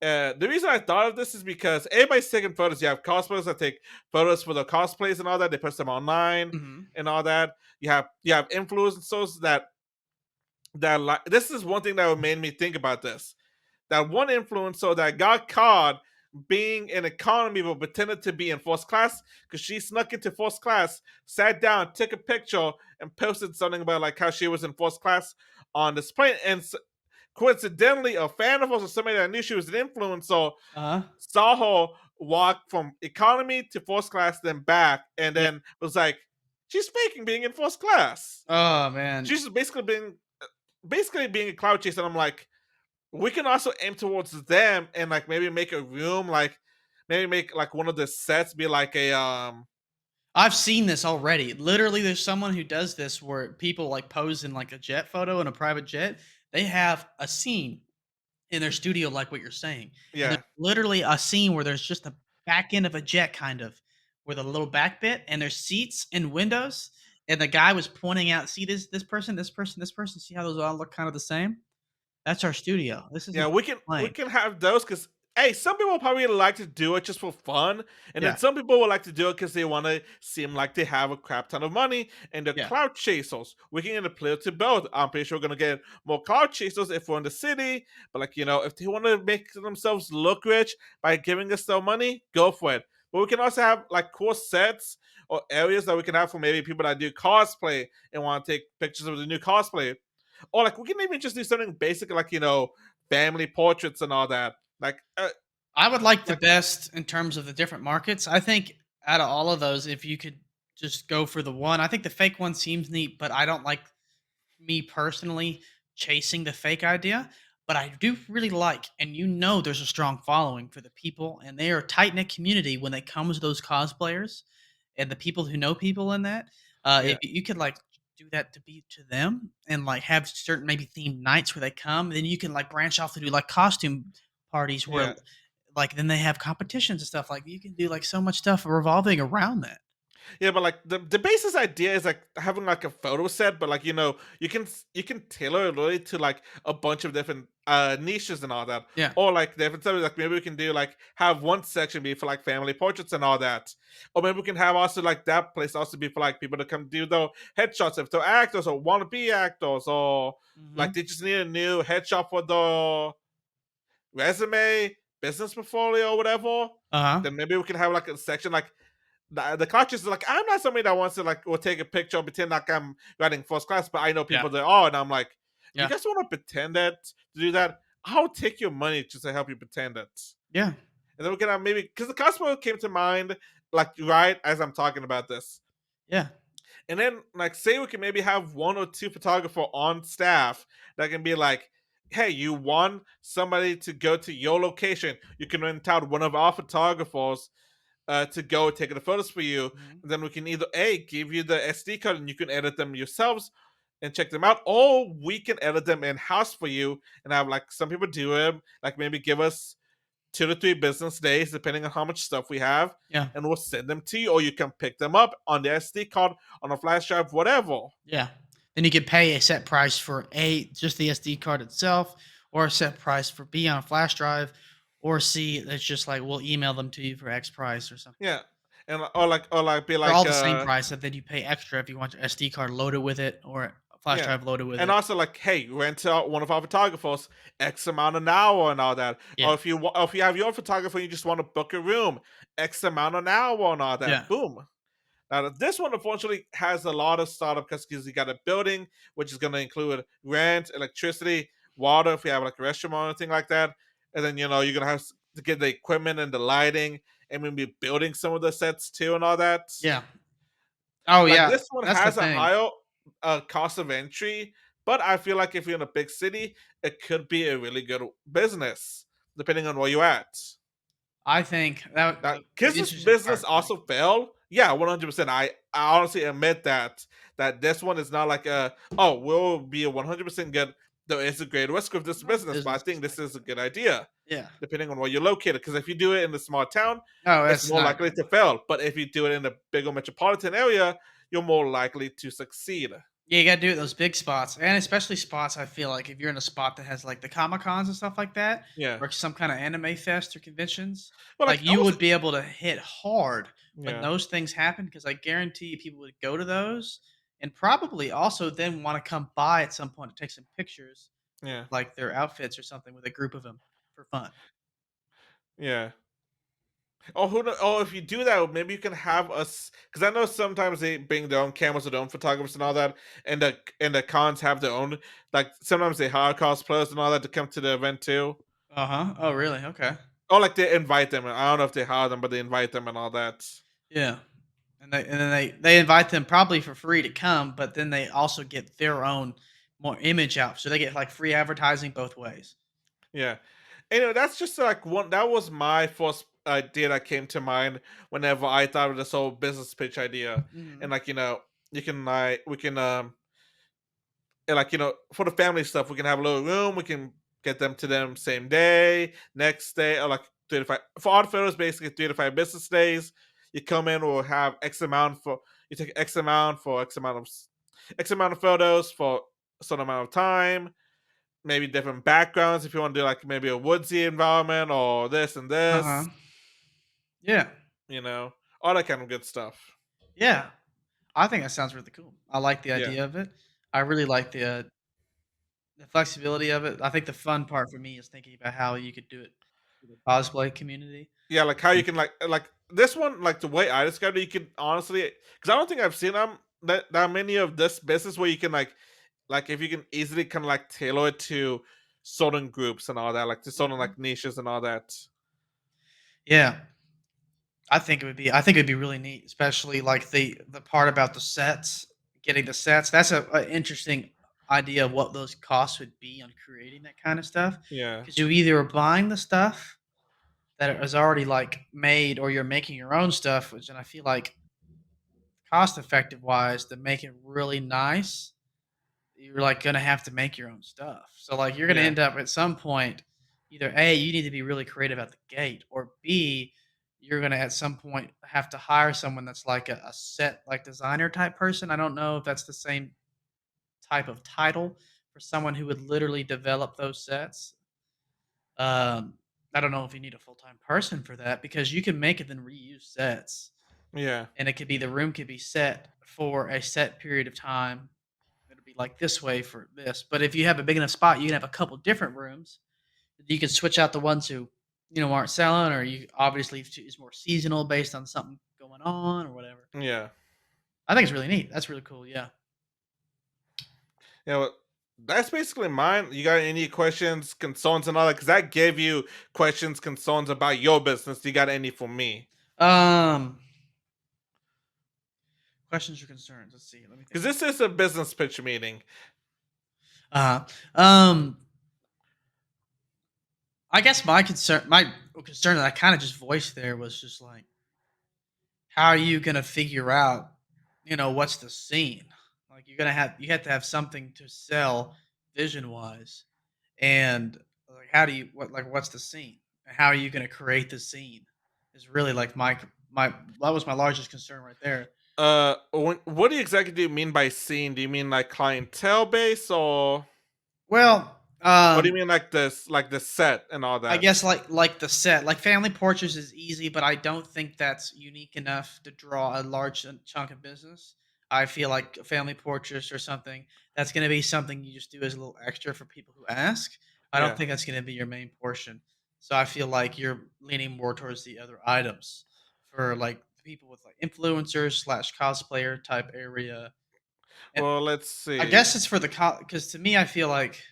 The reason I thought of this is because everybody's taking photos. You have cosplayers that take photos for their cosplays and all that. They post them online Mhm. and all that. You have influencers that like this is one thing that made me think about this. That one influencer that got caught being in economy but pretended to be in first class because she snuck into first class, sat down, took a picture, and posted something about like how she was in first class on this plane. And coincidentally, a fan of hers or somebody that knew she was an influencer Uh-huh. saw her walk from economy to first class, then back, and Yeah. then was like, "She's faking being in first class. Oh, man. She's basically being a cloud chaser." And I'm like, we can also aim towards them and like maybe make a room, like maybe make like one of the sets be like a I've seen this already. Literally, there's someone who does this where people, like, pose in, like, a jet photo in a private jet. They have a scene in their studio like what you're saying, and there's yeah literally a scene where there's just a back end of a jet kind of, with a little back bit, and there's seats and windows, and the guy was pointing out, "See this person, this person, this person, see how those all look kind of the same? That's our studio. This is a yeah we plane." can have those because hey, some people probably like to do it just for fun, and then Yeah, some people would like to do it because they want to seem like they have a crap ton of money and they're yeah, cloud chasers. We can get a play to both. I'm pretty sure we're gonna get more cloud chasers if we're in the city, but like if they want to make themselves look rich by giving us their money, go for it. But we can also have like cool sets or areas that we can have for maybe people that do cosplay and want to take pictures of the new cosplay. Or like we can even just do something basic like family portraits and all that. I would like the Like best in terms of the different markets. I think out of all of those, if you could just go for the one, I think the fake one seems neat, but I don't like, me personally, chasing the fake idea. But I do really like, and there's a strong following for the people, and they are a tight knit community when it comes to those cosplayers and the people who know people in that. yeah, If you could, like, do that to be to them and, like, have certain maybe themed nights where they come, then you can, like, branch off to do, like, costume parties where, yeah. like, then they have competitions and stuff. Like, you can do, like, so much stuff revolving around that. Yeah, but like the basis idea is like having like a photo set, but like you can tailor it really to like a bunch of different niches and all that. Yeah. Or like different stuff. Like maybe we can do like have one section be for like family portraits and all that. Or maybe we can have also like that place also be for like people to come do the headshots if they're actors or wanna be actors or like Mhm. they just need a new headshot for the resume, business portfolio, or whatever. Uh-huh. Then maybe we can have like a section like the conscious is like I'm not somebody that wants to like will take a picture and pretend like I'm riding first class, but I know Yeah. people that are, and I'm like, you Yeah. guys want to pretend that to do that? I'll take your money just to help you pretend it, Yeah. and then we can have maybe because the cosplay came to mind like right as I'm talking about this, Yeah. and then like say we can maybe have one or two photographer on staff that can be like. Hey, you want somebody to go to your location? You can rent out one of our photographers to go take the photos for you. Mhm. And then we can either give you the SD card and you can edit them yourselves and check them out, or we can edit them in house for you and have like some people do it, like maybe give us 2 to 3 business days depending on how much stuff we have, Yeah. and we'll send them to you, or you can pick them up on the SD card, on a flash drive, whatever. Yeah. Then you could pay a set price for just the SD card itself, or a set price for B on a flash drive, Or C, it's just like we'll email them to you for X price or something. Yeah, and or like be They're all like the same price, and then you pay extra if you want your SD card loaded with it or a flash yeah. drive loaded with And it. also like, hey, rent out one of our photographers X amount an hour and all that. Yeah, Or if you have your own photographer, you just want to book a room, X amount an hour and all that. yeah, Boom. Now this one unfortunately has a lot of startup costs because you got a building, which is going to include rent, electricity, water if you have like a restaurant or anything like that, and then you're gonna have to get the equipment and the lighting, and maybe building some of the sets too and all that. yeah. Oh, Like yeah, this one that's the has a thing. higher cost of entry, but I feel like if you're in a big city, it could be a really good business depending on where you're at. I think that Now, the because this interesting business part for me. also failed, yeah, 100%. I honestly admit that this one is not like a oh we'll be a 100% good. There is a great risk with this Most business, but I think businesses this like is a that. good idea Yeah. depending on where you're located. Because if you do it in a small town, No, it's that's more not likely gonna to work. fail. But if you do it in a bigger metropolitan area, you're more likely to succeed. Yeah, you gotta do it those big spots, and especially spots. I feel like if you're in a spot that has like the Comic Cons and stuff like that, Yeah. or some kind of anime fest or conventions, Well, like like you also, would be able to hit hard when yeah, those things happen. Because I guarantee you, people would go to those and probably also then want to come by at some point to take some pictures with yeah, like their outfits or something with a group of them for fun. yeah. Oh, oh, if you do that, maybe you can have us because I know sometimes they bring their own cameras or their own photographers and all that, and the cons have their own. Like sometimes they hire cosplayers and all that to come to the event too. Uh huh. Oh, really? Okay. Or like they invite them. I don't know if they hire them, but they invite them and all that. Yeah. And then they invite them probably for free to come, but then they also get their own more image out, so they get, like, free advertising both ways. Yeah. Anyway, that's just like one. That was my first idea that came to mind whenever I thought of this whole business pitch idea, and Mhm. like you can like we can and like for the family stuff we can have a little room, we can get them to them same day, next day, or like 3 to 5 for odd photos, basically 3 to 5 business days. You come in, we'll have x amount for you take x amount for x amount of photos for a certain amount of time, maybe different backgrounds if you want to do like maybe a woodsy environment or this and Uh-huh. this, Yeah. you know all that kind of good stuff. Yeah. I think that sounds really cool. I like the Yeah, idea of it. I really like the flexibility of it. I think the fun part for me is thinking about how you could do it for the cosplay community. yeah, like how you Mm. can like this one, like the way I described it, you can honestly, because I don't think I've seen that many of this business where you can like if you can easily kind of like tailor it to certain groups and all that, like to certain Mhm. like niches and all that. Yeah. I think it'd be really neat, especially like the part about the sets, getting the sets. That's a interesting idea of what those costs would be on creating that kind of stuff. Yeah, Because you either are buying the stuff that is already like made, or you're making your own stuff, which and I feel like cost effective wise to make it really nice, you're like gonna have to make your own stuff. So like you're gonna yeah, end up at some point either A, you need to be really creative at the gate, or B, you're gonna at some point have to hire someone that's like a set like designer type person. I don't know if that's the same type of title for someone who would literally develop those sets. Um, I don't know if you need a full time person for that because you can make it then reuse sets, yeah, and it could be the room could be set for a set period of time. It'll be like this way for this. But if you have a big enough spot, you can have a couple different rooms. You can switch out the ones who, aren't selling, or you obviously is more seasonal based on something going on or whatever. yeah. I think it's really neat. That's really cool. Yeah. You know, that's basically mine. You got any questions, concerns, and all that? Because I gave you questions, concerns about your business. You got any for me? Um, questions or concerns? Let's see. Let me think. Because this is a business pitch meeting. Uh, um, I guess my concern that I kind of just voiced there was just like, how are you gonna figure out, what's the scene? Like you have to have something to sell vision wise, and like how do you what's the scene? And how are you gonna create the scene? Is really like my that was my largest concern right there. What do you exactly do you mean by scene? Do you mean like clientele base or? Well, What do you Um, mean, like this, like the set and all I that? guess like the set, like family portraits is easy, but I don't think that's unique enough to draw a large chunk of business. I feel like family portraits or something that's going to be something you just do as a little extra for people who ask. I don't Yeah. think that's going to be your main portion. So I feel like you're leaning more towards the other items for like people with like influencers slash cosplayer type area. And Well, let's I see. guess it's for the because to me I feel like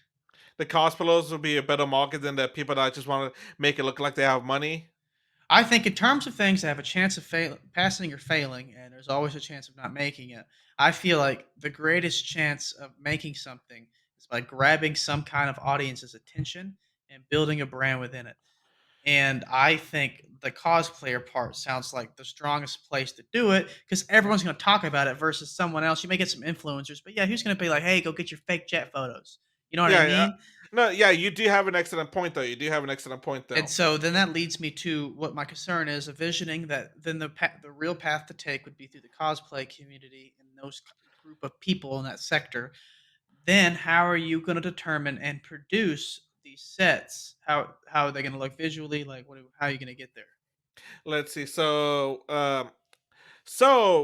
The cosplayers would be a better market than the people that just want to make it look like they have money. I think in terms of things that have a chance of passing or failing, and there's always a chance of not making it. I feel like the greatest chance of making something is by grabbing some kind of audience's attention and building a brand within it. And I think the cosplayer part sounds like the strongest place to do it because everyone's going to talk about it versus someone else. You may get some influencers, but yeah, who's going to be like, "Hey, go get your fake jet photos." You know what I Yeah, yeah. mean? No, yeah, you do have an excellent point though. You do have an excellent point And though. so then that leads me to what my concern is: envisioning that then the real path to take would be through the cosplay community and those group of people in that sector. Then how are you going to determine and produce these sets? How are they going to look visually? Like how are you going to get there? Let's see. So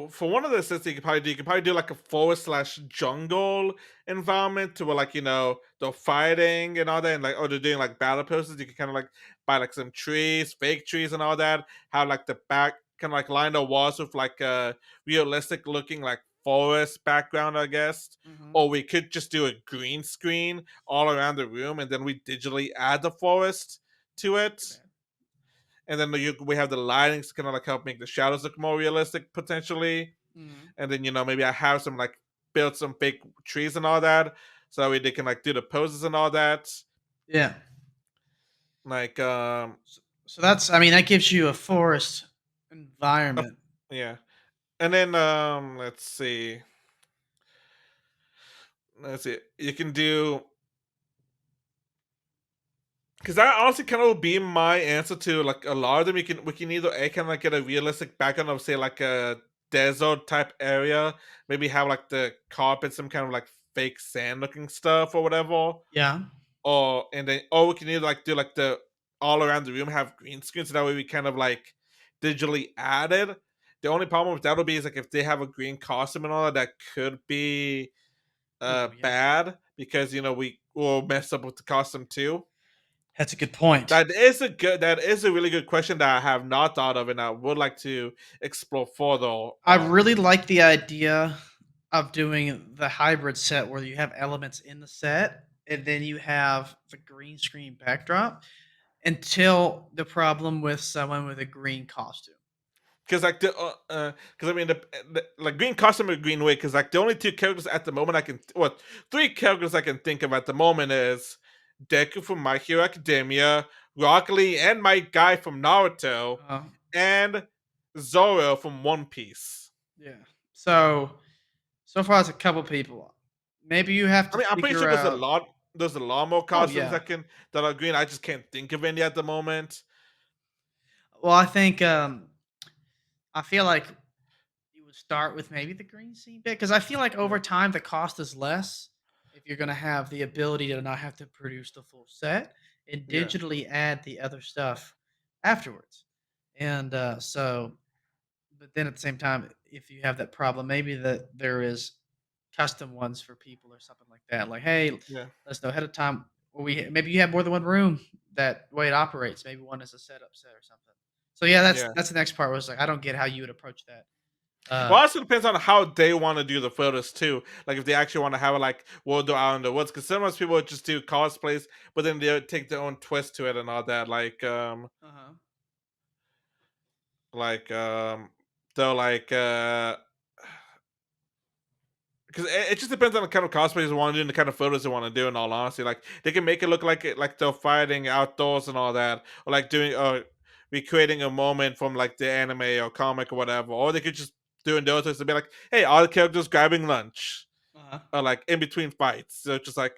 for one of the sets you could probably do like a forest slash jungle environment to where, like, they're fighting and all that, and like, oh, they're doing like battle poses. You can kind of like buy like some trees, fake trees and all that. Have like the back kind of like line the walls with like a realistic looking like forest background, I guess. Hmm. Or we could just do a green screen all around the room, and then we digitally add the forest to Not it, too bad. and then we have the lighting to kind of like help make the shadows look more realistic potentially. Hmm. And then maybe I have some like build some fake trees and all that, so that way they can like do the poses and all that. Yeah. Like So that's I mean that gives you a forest uh, environment. yeah. And then let's see, you can do, because that honestly kind of would be my answer to like a lot of them. We can either a kind of like get a realistic background of, say, like a desert type area, maybe have like the carpet some kind of like fake sand looking stuff or whatever, Yeah. or we can either like do like the all around the room have green screen, so that way we kind of like digitally added. The only problem with that would be is like if they have a green costume and all that, that could be Oh yeah. bad, because we will mess up with the costume too. That's a good point. That is a really good question that I have not thought of, and I would like to explore further I on. really like the idea of doing the hybrid set where you have elements in the set and then you have the green screen backdrop until the problem with someone with a green costume. Because like because I mean the like green costume or green wig, because like the only two characters at the moment three characters I can think of at the moment is Deku from My Hero Academia, Rock Lee and my guy from Naruto, Uh, and Zoro from One Piece. yeah. So far it's a couple people. Maybe you have I to mean, I'm pretty sure figure out. there's a lot more Oh costumes yeah. that are green. I just can't think of any at the moment. Well, I think I feel like you would start with maybe the green scene bit because I feel like Yeah, over time the cost is less if you're going to have the ability to not have to produce the full set and yeah, digitally add the other stuff afterwards. And but then at the same time, if you have that problem, maybe that there is custom ones for people or something like that. Like, hey, let yeah, us know ahead of time. Or maybe you have more than one room that way it operates. Maybe one is a setup set or something. So yeah, yeah. that's the next part. Was like I don't get how you would approach that. Well, Uh, also depends on how they want to do the photos too. Like if they actually want to have it like world out in the woods, because sometimes people would just do cosplays, but then they would take their own twist to it and all that. uh-huh. Like they'll like because it just depends on the kind of cosplays they want to do and the kind of photos they want to do. In all honesty, like they can make it look like like they're fighting outdoors and all that, or like doing recreating a moment from like the anime or comic or whatever, or they could just doing those things to be like, hey, all the characters grabbing lunch, Uh-huh. or like in between fights. So it's just like,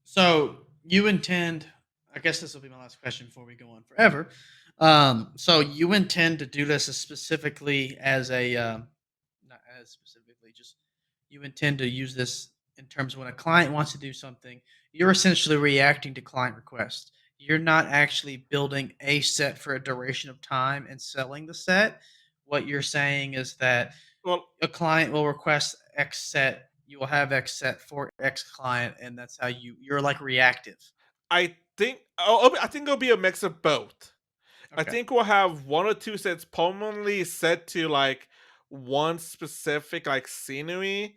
So you intend, I guess this will be my last question before we go on forever. So you intend to do this as specifically as a, not as specifically, just you intend to use this in terms of when a client wants to do something, you're essentially reacting to client requests. You're not actually building a set for a duration of time and selling the set. What you're saying is that Well, a client will request X set, you will have X set for X client, and that's how you're like reactive. I think it'll be a mix of both. I Okay. think we'll have one or two sets permanently set to like one specific like scenery,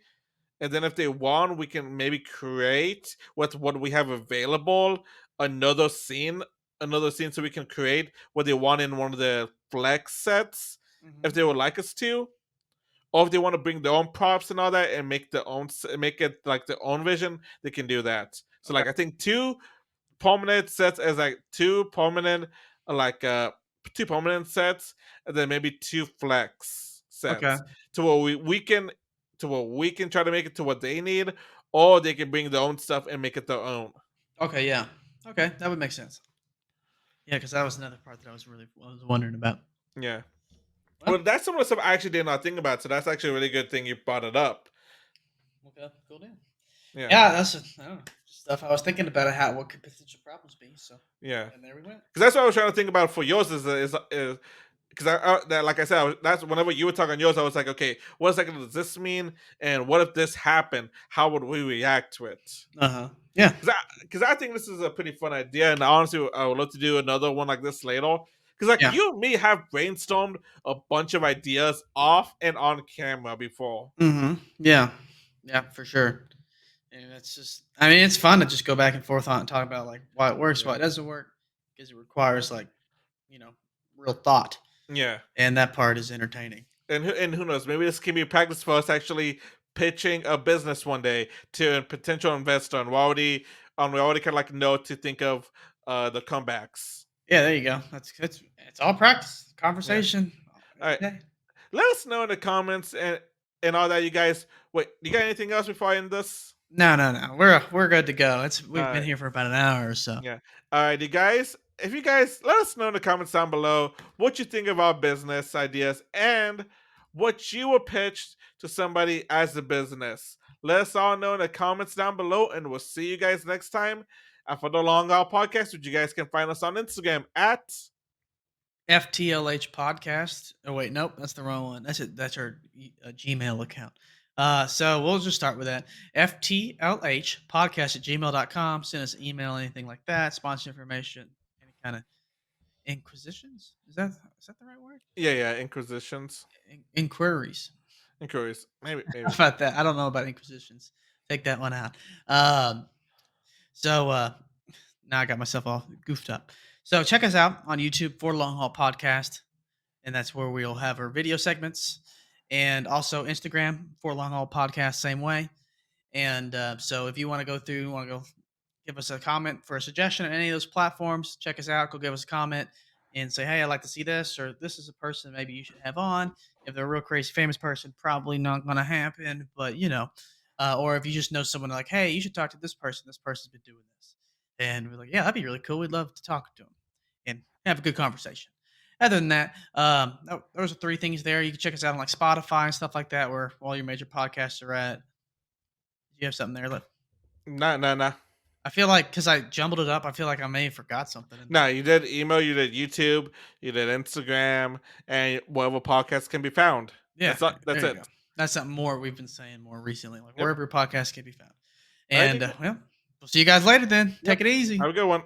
and then if they want, we can maybe create with what we have available another scene, another scene, so we can create what they want in one of the flex sets if Mhm. they would like us to, or if they want to bring their own props and all that and make their own, make it like their own vision, they can do that. So Okay. like I think two permanent sets as like two permanent like two permanent sets, and then maybe two flex Okay. sets to where we can try to make it to what they need, or they can bring their own stuff and make it their own. Okay, yeah. Okay, that would make sense. Yeah, because that was another part that I was wondering about. Yeah. Well, Well, that's some of the stuff I actually did not think about, so that's actually a really good thing you brought it up. okay, cool deal. Yeah. Yeah, I don't know, stuff I was thinking about how what could potential problems be. So, Yeah. and there we went. Because that's what I was trying to think about for yours is because that, like I said, that's whenever you were talking yours, I was like, okay, what exactly does this mean, and what if this happened? How would we react to it? Uh huh. Yeah. Because I think this is a pretty fun idea, and honestly, I would love to do another one like this later. Because like Yeah. you and me have brainstormed a bunch of ideas off and on camera before. Mm-hmm. Yeah. Yeah, for sure. And it's just, I mean, it's fun to just go back and forth on and talk about like why it works, Yeah, why it doesn't work, because it requires like, you know, real thought, yeah, and that part is entertaining. and who knows? Maybe this can be practice for us actually pitching a business one day to a potential investor, and we already kind of like know to think of the comebacks. Yeah, there you go. That's it's all practice, Yeah. conversation All every right. day. Let us know in the comments and all that, you guys. Wait, you got anything else before I end this? No, no, no. We're good to go. It's All we've been right. here for about an hour or so. Yeah. All right, you guys. If you guys let us know in the comments down below what you think of our business ideas and what you were pitched to somebody as a business. Let us all know in the comments down below, and we'll see you guys next time. And for the Long Hour Podcast, which you guys can find us on Instagram at FTLH podcast. Oh wait, nope, that's the wrong one. That's it. That's our Gmail account. So we'll just start with that. FTLH podcast at gmail.com. Send us an email, anything like that, sponsor information, any kind of inquisitions. Is that the right word? yeah, Inquisitions. Inquiries. Inquiries. Maybe. How about that? I don't know about inquisitions. Take that one out. Um, so now I got myself all goofed up. So check us out on YouTube for Long Haul Podcast, and that's where we'll have our video segments, and also Instagram for Long Haul Podcast, same way. And so if you want to go through, want to go give us a comment for a suggestion on any of those platforms, check us out. Go give us a comment and say, hey, I'd like to see this, or this is a person maybe you should have on. If they're a real crazy famous person, probably not going to happen, but or if you just know someone like, hey, you should talk to this person. This person's been doing this. And we're like, yeah, that'd be really cool. We'd love to talk to them and have a good conversation. Other than that, those are three things there. You can check us out on like Spotify and stuff like that, where all your major podcasts are at. You have something there? Look, Nah. I feel like because I jumbled it up, I feel like I may have forgot something in there. No, you did email, you did YouTube, you did Instagram, and wherever podcasts can be found. Yeah, That's there you go. it. That's something more we've been saying more recently, like Yep. wherever your podcast can be found. All right, And well, we'll see you guys later then. yep. Take it easy. Have a good one.